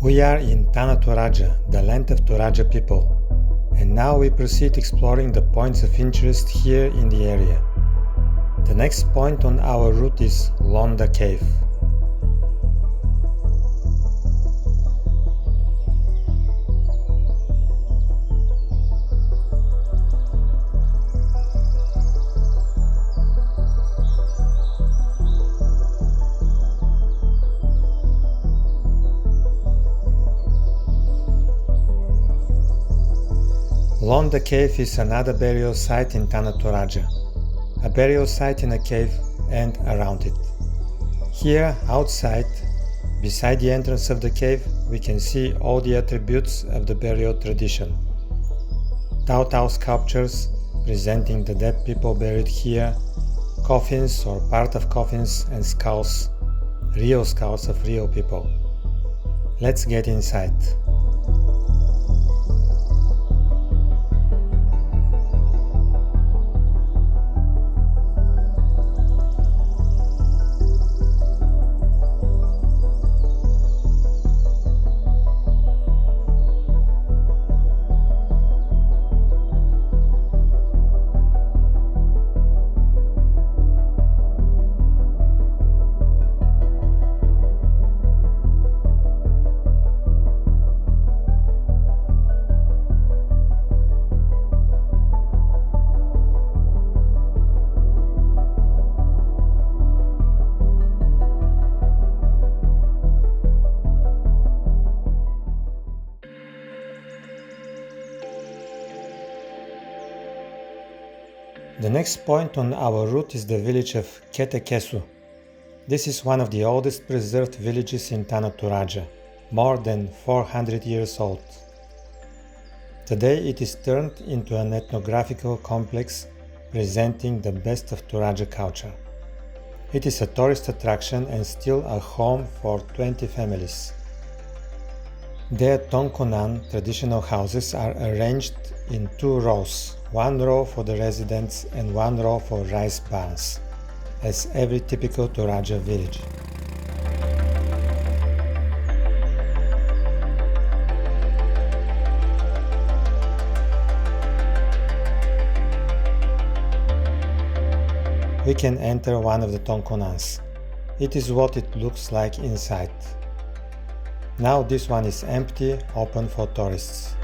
We are in Tana Toraja, the land of Toraja people, and now we proceed exploring the points of interest here in the area. The next point on our route is Londa Cave. Londa Cave is another burial site in Tana Toraja, a burial site in a cave and around it. Here, outside, beside the entrance of the cave, we can see all the attributes of the burial tradition. Tau sculptures presenting the dead people buried here, coffins or part of coffins and skulls, real skulls of real people. Let's get inside. The next point on our route is the village of Kete Kesu. This is one of the oldest preserved villages in Tana Toraja, more than 400 years old. Today it is turned into an ethnographical complex presenting the best of Toraja culture. It is a tourist attraction and still a home for 20 families. Their Tongkonan traditional houses are arranged in two rows, one row for the residents and one row for rice barns, as every typical Toraja village. We can enter one of the Tongkonans. It is what it looks like inside. Now this one is empty, open for tourists.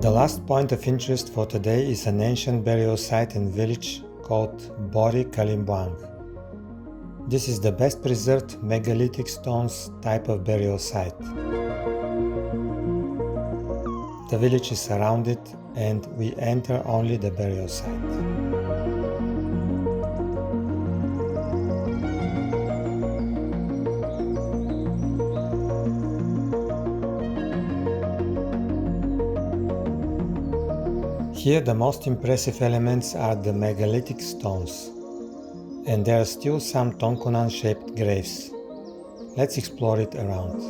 The last point of interest for today is an ancient burial site and village called Bori Kalimbuang. This is the best preserved megalithic stones type of burial site. The village is surrounded and we enter only the burial site. Here the most impressive elements are the megalithic stones, and there are still some Tongkonan-shaped graves. Let's explore it around.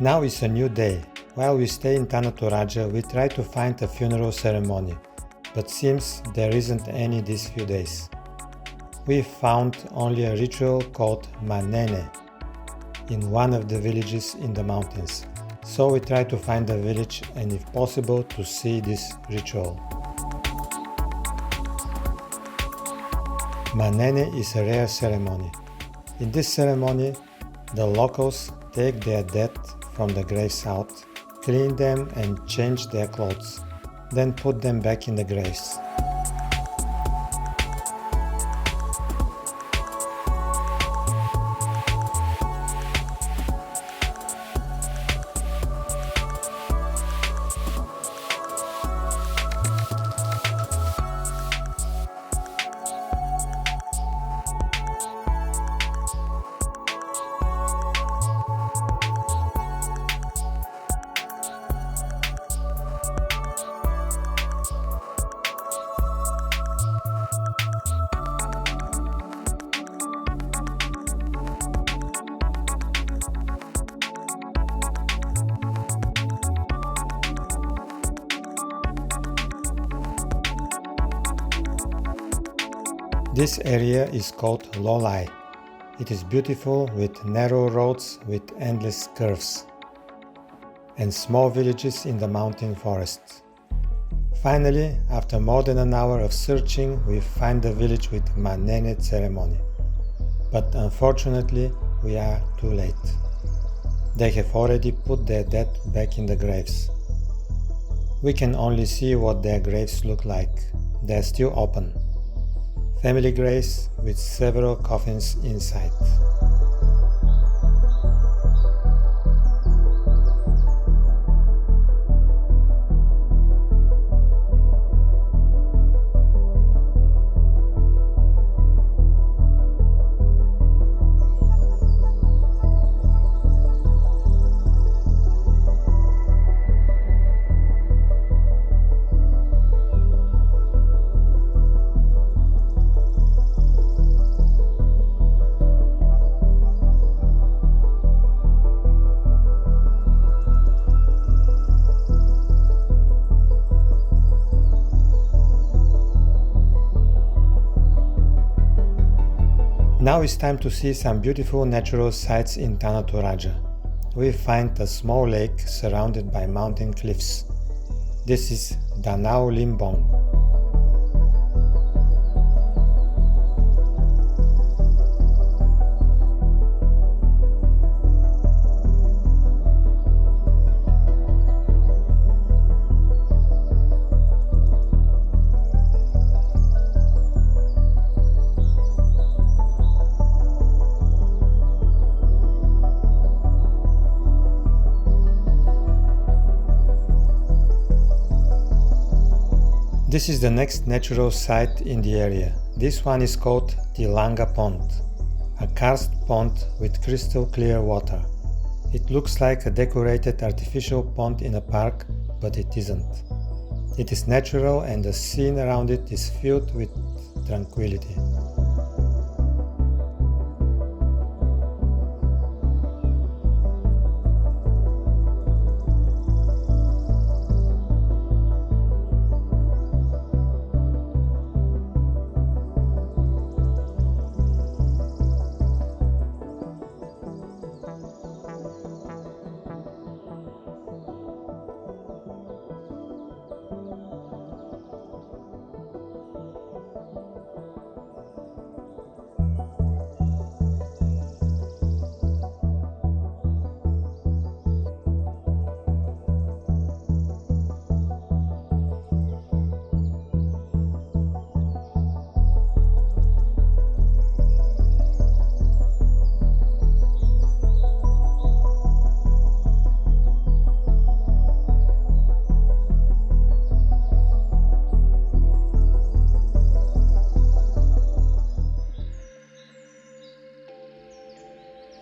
Now is a new day. While we stay in Tana Toraja, we try to find a funeral ceremony, but seems there isn't any these few days. We found only a ritual called manene in one of the villages in the mountains. So we try to find a village and if possible to see this ritual. Manene is a rare ceremony. In this ceremony, the locals take their dead from the graves out, clean them and change their clothes, then put them back in the graves. This area is called Lolai. It is beautiful with narrow roads with endless curves and small villages in the mountain forests. Finally, after more than an hour of searching, we find the village with Manene ceremony. But unfortunately, we are too late. They have already put their dead back in the graves. We can only see what their graves look like. They are still open. Family graves with several coffins inside. Now it's time to see some beautiful natural sights in Tana Toraja. We find a small lake surrounded by mountain cliffs. This is Danau Limbong. This is the next natural site in the area. This one is called Tilanga Pond, a karst pond with crystal clear water. It looks like a decorated artificial pond in a park, but it isn't. It is natural and the scene around it is filled with tranquility.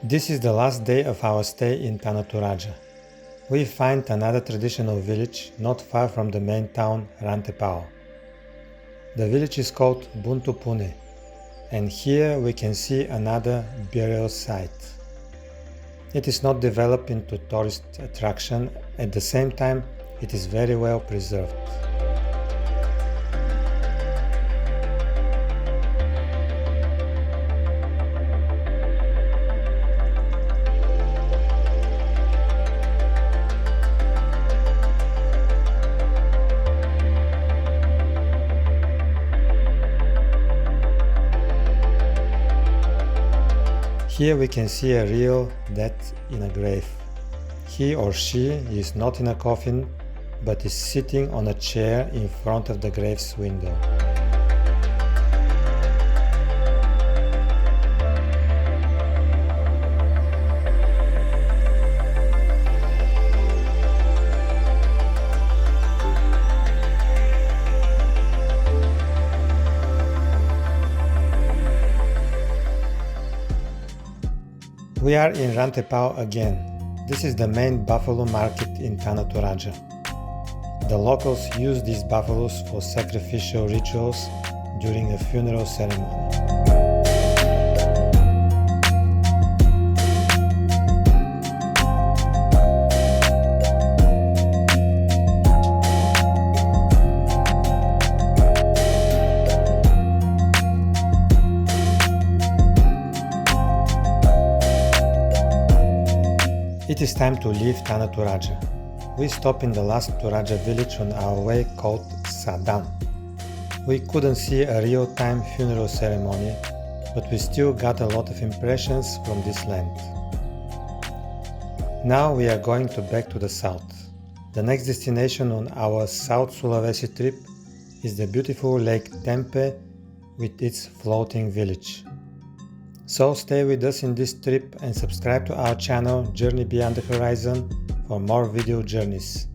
This is the last day of our stay in Tana Toraja. We find another traditional village not far from the main town, Rantepao. The village is called Buntu Pune, and here we can see another burial site. It is not developed into tourist attraction, at the same time it is very well preserved. Here we can see a real dead in a grave. He or she is not in a coffin, but is sitting on a chair in front of the grave's window. We are in Rantepao again. This is the main buffalo market in Tana Toraja. The locals use these buffaloes for sacrificial rituals during a funeral ceremony. It is time to leave Tana Toraja. We stop in the last Toraja village on our way called Sa'Dan. We couldn't see a real-time funeral ceremony, but we still got a lot of impressions from this land. Now we are going back to the south. The next destination on our South Sulawesi trip is the beautiful Lake Tempe with its floating village. So stay with us in this trip and subscribe to our channel Journey Beyond the Horizon for more video journeys.